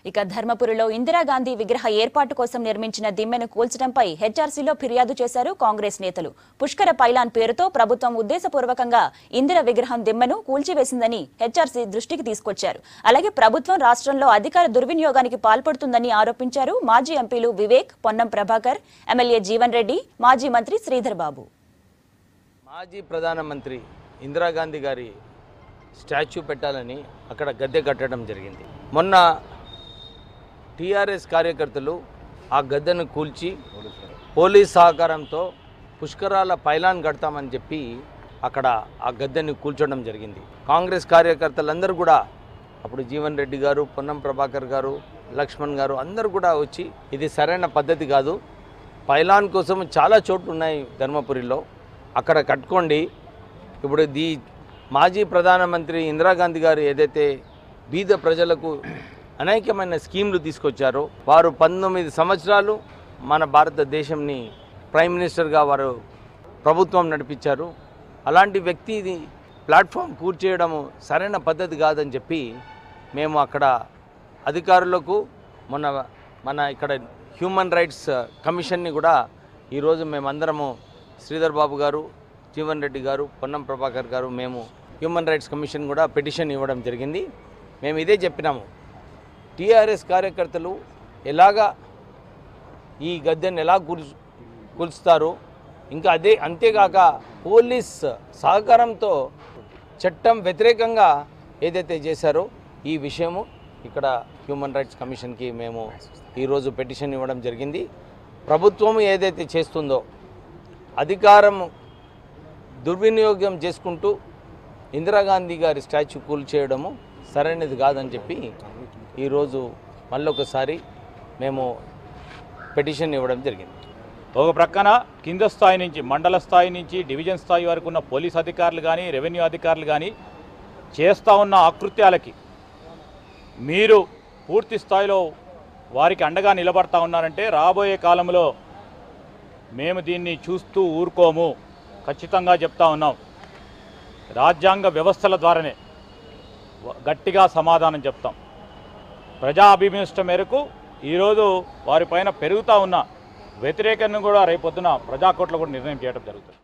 ఇక ధర్మపురిలో ఇందిరాగాంధీ విగ్రహ ఏర్పాటు కోసం నిర్మించిన దిమ్మెను కూల్చడంపై హెచ్ఆర్సీలో ఫిర్యాదు చేశారు కాంగ్రెస్ నేతలు. పుష్కర పైలాన్ పేరుతో ప్రభుత్వం ఉద్దేశపూర్వకంగా ఇందిర విగ్రహం దిమ్మెను కూల్చివేసిందని హెచ్ఆర్సీ దృష్టికి తీసుకొచ్చారు. అలాగే ప్రభుత్వం రాష్ట్రంలో అధికార దుర్వినియోగానికి పాల్పడుతుందని ఆరోపించారు మాజీ ఎంపీలు వివేక్, పొన్నం ప్రభాకర్, ఎమ్మెల్యే జీవన్ రెడ్డి, మాజీ మంత్రి శ్రీధర్ బాబు. మాజీ ప్రధానమంత్రి ఇందిరాగాంధీ గారి స్టాచ్యూ పెట్టాలని అక్కడ గద్దె కట్టడం జరిగింది. మొన్న టీఆర్ఎస్ కార్యకర్తలు ఆ గద్దెను కూల్చి పోలీస్ సహకారంతో పుష్కరాల పైలాన్ కడతామని చెప్పి అక్కడ ఆ గద్దెని కూల్చడం జరిగింది. కాంగ్రెస్ కార్యకర్తలందరూ కూడా అప్పుడు జీవన్ రెడ్డి గారు, పొన్నం ప్రభాకర్ గారు, లక్ష్మణ్ గారు అందరూ కూడా వచ్చి ఇది సరైన పద్ధతి కాదు, పైలాన్ కోసం చాలా చోట్లు ఉన్నాయి ధర్మపురిలో, అక్కడ కట్టుకోండి. ఇప్పుడు మాజీ ప్రధానమంత్రి ఇందిరాగాంధీ గారు ఏదైతే బీద ప్రజలకు అనేకమైన స్కీమ్లు తీసుకొచ్చారో, వారు 19 సంవత్సరాలు మన భారతదేశంని ప్రైమ్ మినిస్టర్గా వారు ప్రభుత్వం నడిపించారు. అలాంటి వ్యక్తి ప్లాట్ఫామ్ కూర్చేయడము సరైన పద్ధతి కాదని చెప్పి మేము అక్కడ అధికారులకు మన ఇక్కడ హ్యూమన్ రైట్స్ కమిషన్ని కూడా ఈరోజు మేమందరము శ్రీధర్ బాబు గారు, జీవన్ రెడ్డి గారు, పొన్నం ప్రభాకర్ గారు, మేము హ్యూమన్ రైట్స్ కమిషన్ కూడా పిటిషన్ ఇవ్వడం జరిగింది. మేము ఇదే చెప్పినాము, టీఆర్ఎస్ కార్యకర్తలు ఎలాగా ఈ గద్దెను ఎలా కూల్చుతారు, ఇంకా అంతేకాక పోలీస్ సహకారంతో చట్టం వ్యతిరేకంగా ఏదైతే చేశారో ఈ విషయము ఇక్కడ హ్యూమన్ రైట్స్ కమిషన్కి మేము ఈరోజు పిటిషన్ ఇవ్వడం జరిగింది. ప్రభుత్వం ఏదైతే చేస్తుందో అధికారం దుర్వినియోగం చేసుకుంటూ ఇందిరాగాంధీ గారి స్టాచ్యూ కూల్చేయడము సరైనది కాదని చెప్పి ఈరోజు మళ్ళొకసారి మేము పిటిషన్ ఇవ్వడం జరిగింది. ఒక ప్రక్కన కింద స్థాయి నుంచి మండల స్థాయి నుంచి డివిజన్ స్థాయి వరకు ఉన్న పోలీస్ అధికారులు కానీ, రెవెన్యూ అధికారులు కానీ చేస్తూ ఉన్న ఆకృత్యాలకి మీరు పూర్తి స్థాయిలో వారికి అండగా నిలబడతా ఉన్నారంటే రాబోయే కాలంలో మేము దీన్ని చూస్తూ ఊరుకోము, ఖచ్చితంగా చెప్తా ఉన్నాం. రాజ్యాంగ వ్యవస్థల ద్వారానే గట్టిగా సమాధానం చెప్తాం. ప్రజా అభిమిష్టం మేరకు ఈరోజు వారిపైన పెరుగుతూ ఉన్న వ్యతిరేకాన్ని కూడా రేపొద్దున ప్రజాకోర్టులో కూడా నిర్ణయం చేయడం జరుగుతుంది.